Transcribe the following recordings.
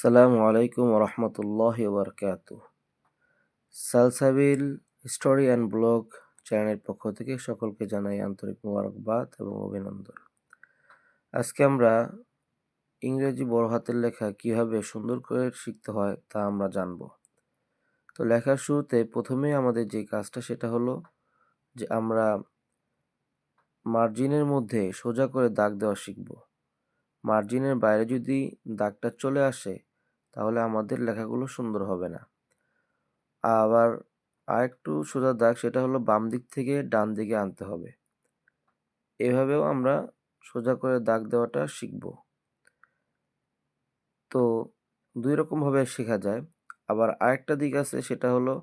আসসালামু আলাইকুম রহমতুল্লাহি ওবরকাতুহ। সালসাবিল স্টোরি অ্যান্ড ব্লগ চ্যানেলের পক্ষ থেকে সকলকে জানাই আন্তরিক মোবারকবাদ এবং অভিনন্দন। আজকে আমরা ইংরেজি বড় হাতের লেখা কিভাবে সুন্দর করে শিখতে হয় তা আমরা জানব। তো লেখার শুরুতে প্রথমেই আমাদের যে কাজটা সেটা হলো যে আমরা মার্জিনের মধ্যে সোজা করে দাগ দেওয়া শিখব। মার্জিনের বাইরে যদি দাগটা চলে আসে তাহলে আমাদের লেখাগুলো সুন্দর হবে না। আবার আরেকটু সোজা দাগ সেটা হলো বাম দিক থেকে ডান দিকে আনতে হবে। এভাবেও আমরা সোজা করে দাগ দেওয়াটা শিখব। তো দুই রকমভাবে শেখা যায়। আবার আরেকটা দিক আছে সেটা হলো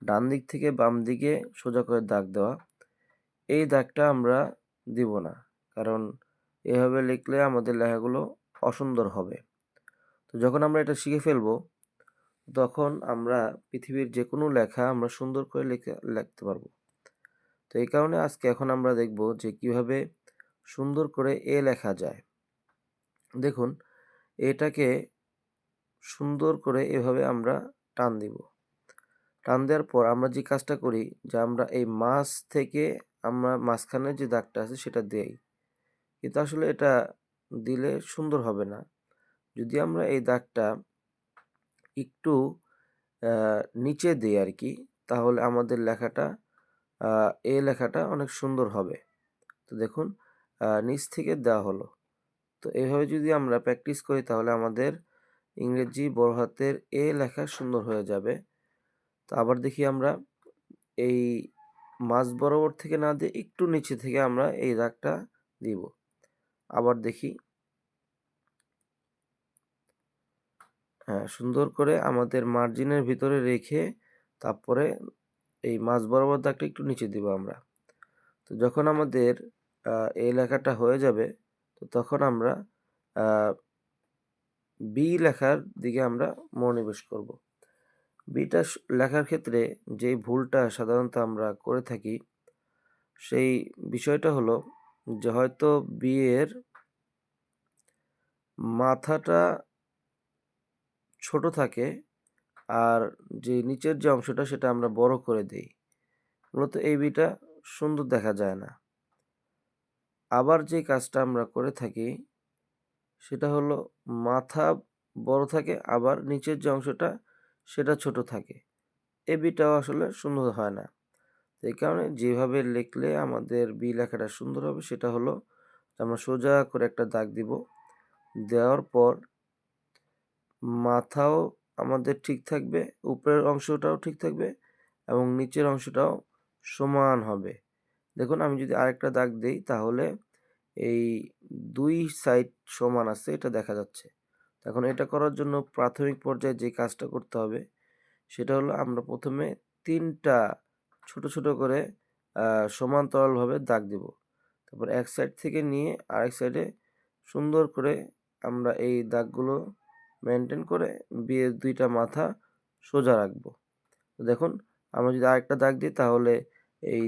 ডান দিক থেকে বাম দিকে সোজা করে দাগ দেওয়া। এই দাগটা আমরা দিব না, কারণ এভাবে লিখলে আমাদের লেখাগুলো অসুন্দর হবে। তো যখন আমরা এটা শিখে ফেলবো তখন আমরা পৃথিবীর যে কোনো লেখা আমরা সুন্দর করে লিখতে পারবো। তো এই কারণে এখন আমরা দেখব যে কিভাবে সুন্দর করে লেখা যায়। দেখুন, এটাকে সুন্দর করে এভাবে আমরা টান দিব। টান দেওয়ার পর আমরা যে কাজটা করি যে আমরা এই মাছ থেকে আমরা মাঝখানে যে দাগটা আছে সেটা দেই, কিন্তু আসলে এটা দিলে সুন্দর হবে না। যদি আমরা এই দাগটা একটু নিচে দিই আর কি, তাহলে আমাদের লেখাটা লেখাটা অনেক সুন্দর হবে। তো দেখুন, নিচ থেকে দেওয়া হলো। তো এভাবে যদি আমরা প্র্যাকটিস করি তাহলে আমাদের ইংরেজি বড় হাতের লেখা সুন্দর হয়ে যাবে। তো আবার দেখি আমরা এই মাঝ বরাবর থেকে না দিয়ে একটু নিচে থেকে আমরা এই দাগটা দিব। আবার দেখি, হ্যাঁ, সুন্দর করে আমাদের মার্জিনের ভিতরে রেখে তারপরে এই মাঝ বরাবর দাগটা একটু নিচে দিব আমরা। তো যখন আমাদের এই লেখাটা হয়ে যাবে তো তখন আমরা বি লেখার দিকে আমরা মনোনিবেশ করব। বিটা লেখার ক্ষেত্রে যে ভুলটা সাধারণত আমরা করে থাকি সেই বিষয়টা হলো যে হয়তো বি এর মাথাটা ছোট থাকে আর যে নিচের যে অংশটা সেটা আমরা বড় করে দেই। মূলত এই বিটা সুন্দর দেখা যায় না। আবার যে কাজটা আমরা করে থাকি সেটা হলো মাথা বড় থাকে আবার নিচের যে অংশটা সেটা ছোট থাকে। এই বিটাও আসলে সুন্দর হয় না। এই কারণে যেভাবে লিখলে আমাদের বি লেখাটা সুন্দর হবে সেটা হলো আমরা সোজা করে একটা দাগ দিব। দেওয়ার পর মাথাও আমাদের ঠিক থাকবে, উপরের অংশটাও ঠিক থাকবে এবং নিচের অংশটাও সমান হবে। দেখুন, আমি যদি আরেকটা দাগ দেই তাহলে এই ২ সাইড সমান আছে এটা দেখা যাচ্ছে। এখন এটা করার জন্য প্রাথমিক পর্যায়ে যে কাজটা করতে হবে সেটা হলো আমরা প্রথমে ৩ টা ছোট, ছোট করে সমান্তরালভাবে দাগ দিব। তারপর এক সাইড থেকে নিয়ে আরেক সাইডে সুন্দর করে আমরা এই দাগগুলো মেইনটেইন করে বিয়ের ২ টা মাথা সোজা রাখবো। তো দেখুন, আমরা যদি আরেকটা দাগ দিই তাহলে এই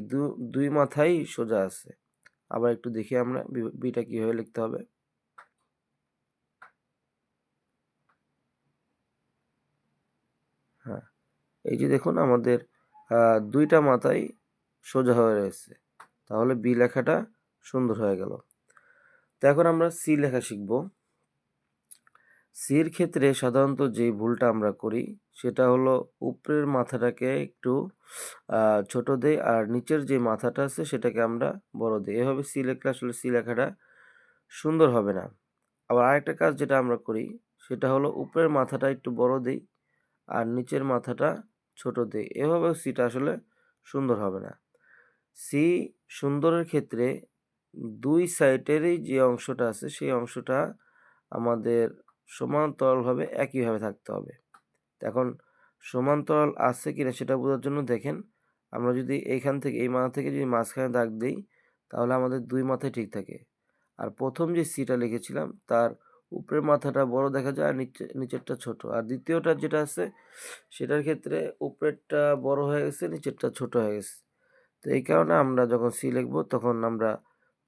২ মাথাই সোজা আছে। আবার একটু দেখি আমরা বিটা কিভাবে লিখতে হবে। হ্যাঁ, এই যে দেখুন আমাদের ২ টা মাথাই সোজা হয়ে রয়েছে। তাহলে বি লেখাটা সুন্দর হয়ে গেল। তো এখন আমরা সি লেখা শিখব। সির ক্ষেত্রে সাধারণত যে ভুলটা আমরা করি সেটা হলো উপরের মাথাটাকে একটু ছোট দেই আর নিচের যে মাথাটা আছে সেটাকে আমরা বড় দিই। এভাবে সি লিখলে আসলে সি লেখাটা সুন্দর হবে না। আবার আরেকটা কাজ যেটা আমরা করি সেটা হলো উপরের মাথাটা একটু বড় দেই আর নিচের মাথাটা ছোট দেই। এভাবেও সিটা আসলে সুন্দর হবে না। সি সুন্দরের ক্ষেত্রে ২ সাইডেরই যে অংশটা আছে সেই অংশটা আমাদের সমান্তরালভাবে একইভাবে থাকতে হবে। এখন সমান্তরাল আছে কিনা সেটা বোঝার জন্য দেখেন, আমরা যদি এইখান থেকে এই মাথা থেকে যদি মাঝখানে দাগ দেই তাহলে আমাদের ২ মাথাই ঠিক থাকে। আর প্রথম যে সিটা লিখেছিলাম তার উপরের মাথাটা বড় দেখা যায় আর নিচেরটা ছোট। আর দ্বিতীয়টা যেটা আছে সেটার ক্ষেত্রে উপরেরটা বড় হয়ে গেছে, নিচেরটা ছোট হয়ে গেছে। তো এই কারণে আমরা যখন সি লিখব তখন আমরা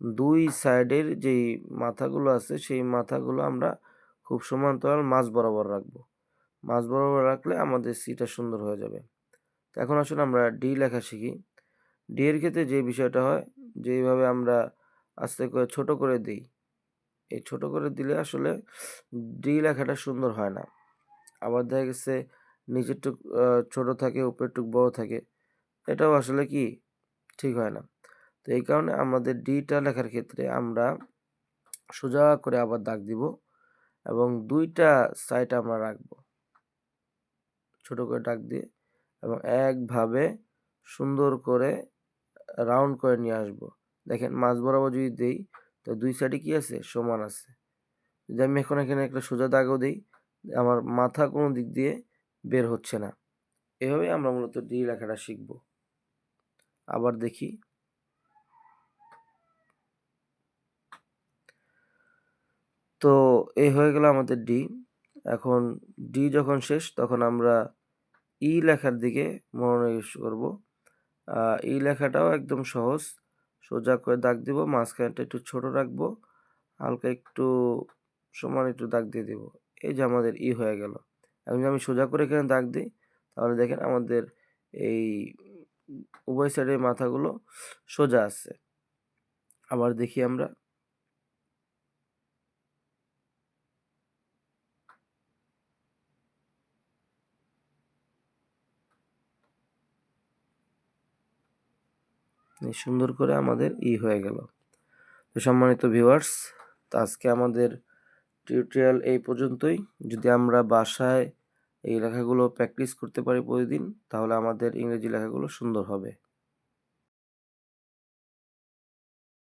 ২ সাইডের যেই মাথাগুলো আছে সেই মাথাগুলো আমরা খুব সমান্তরাল মাঝ বরাবর রাখবো। মাঝ বরাবর রাখলে আমাদের সিটা সুন্দর হয়ে যাবে। তো এখন আসুন আমরা ডি লেখা শিখি। ডি এর ক্ষেত্রে যে বিষয়টা হয়, যেইভাবে আমরা আস্তে করে ছোট করে দেই, এই ছোট করে দিলে আসলে ডি লেখাটা সুন্দর হয় না। আবার দেখা গেছে নিচের টুক ছোট থাকে, উপরের টুক বড় থাকে। এটাও আসলে কি ঠিক হয় না। তো এই কারণে আমাদের ডিটা লেখার ক্ষেত্রে আমরা সোজা করে আবার দাগ দিব এবং ২ টা সাইড আমরা রাখবো। ছোট করে দাগ দিয়ে এবং একভাবে সুন্দর করে রাউন্ড করে নিয়ে আসবো। দেখেন মাঝ বরাবর যদি দেই তো ২ সাইডে কি আছে? সমান আছে। যদি আমি এখন এখানে একটা সোজা দাগও দেই, আমার মাথা কোনো দিক দিয়ে বের হচ্ছে না। এভাবেই আমরা মূলত ডি লেখাটা শিখবো। আবার দেখি। তো এই হয়ে গেল আমাদের ডি। এখন ডি যখন শেষ তখন আমরা ই লেখার দিকে মনোনিবেশ করব। ই লেখাটাও একদম সহজ। সোজা করে দাগ দিব, মাঝখানটা একটু ছোট রাখবো, হালকা একটু সমান একটু দাগ দিয়ে দিব। এই যে আমাদের ই হয়ে গেল। এখন যদি আমি সোজা করে এখানে দাগ দিই তাহলে দেখেন আমাদের এই উভয় সাইডের মাথাগুলো সোজা আছে। আবার দেখি আমরা। এই সুন্দর করে আমাদের ই হয়ে গেল। তো সম্মানিত ভিউয়ার্স, তো আজকে আমাদের টিউটোরিয়াল এই পর্যন্তই। যদি আমরা বাসায় এই লেখাগুলো প্র্যাকটিস করতে পারি প্রতিদিন, তাহলে আমাদের ইংরেজি লেখাগুলো সুন্দর হবে।